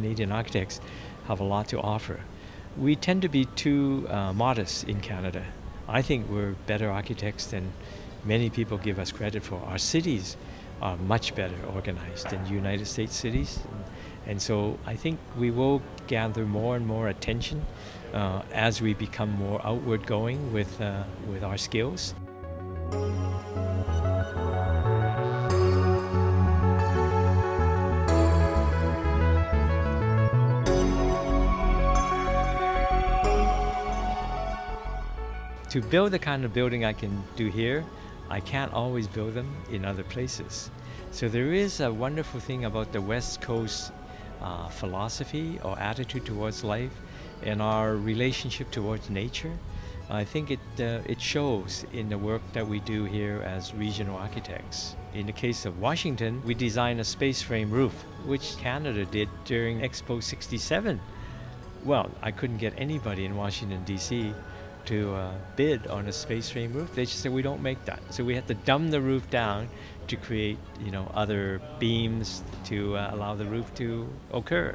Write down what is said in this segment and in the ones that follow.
Canadian architects have a lot to offer. We tend to be too modest in Canada. I think we're better architects than many people give us credit for. Our cities are much better organized than United States cities. And so I think we will gather more and more attention as we become more outward going with our skills. To build the kind of building I can do here, I can't always build them in other places. So there is a wonderful thing about the West Coast philosophy or attitude towards life and our relationship towards nature. I think it shows in the work that we do here as regional architects. In the case of Washington, we designed a space frame roof, which Canada did during Expo 67. Well, I couldn't get anybody in Washington, D.C. to bid on a space frame roof. They just said, we don't make that. So we had to dumb the roof down to create, other beams to allow the roof to occur.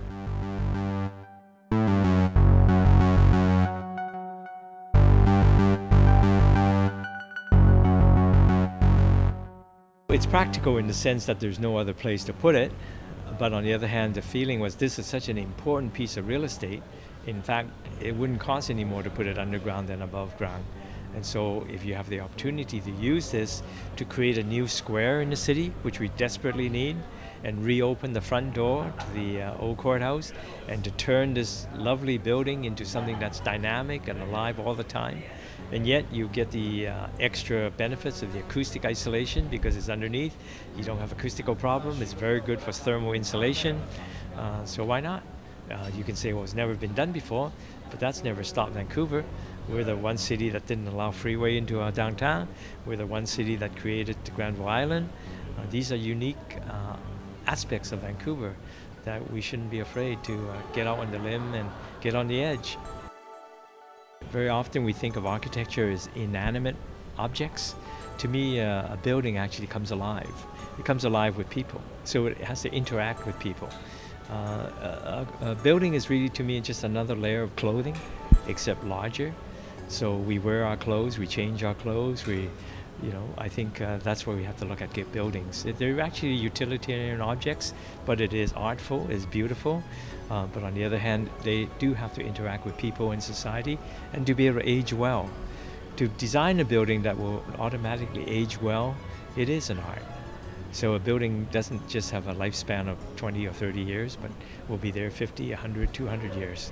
It's practical in the sense that there's no other place to put it, but on the other hand, the feeling was this is such an important piece of real estate. In fact, it wouldn't cost any more to put it underground than above ground. And so if you have the opportunity to use this to create a new square in the city, which we desperately need, and reopen the front door to the old courthouse, and to turn this lovely building into something that's dynamic and alive all the time, and yet you get the extra benefits of the acoustic isolation because it's underneath. You don't have acoustical problem. It's very good for thermal insulation. So why not? You can say, well, it's never been done before, but that's never stopped Vancouver. We're the one city that didn't allow freeway into our downtown. We're the one city that created the Granville Island. These are unique aspects of Vancouver that we shouldn't be afraid to get out on the limb and get on the edge. Very often we think of architecture as inanimate objects. To me, a building actually comes alive. It comes alive with people, so it has to interact with people. A building is really, to me, just another layer of clothing, except larger. So we wear our clothes, we change our clothes, I think that's where we have to look at buildings. They're actually utilitarian objects, but it is artful, it's beautiful. But on the other hand, they do have to interact with people in society and to be able to age well. To design a building that will automatically age well, it is an art. So a building doesn't just have a lifespan of 20 or 30 years, but will be there 50, 100, 200 years.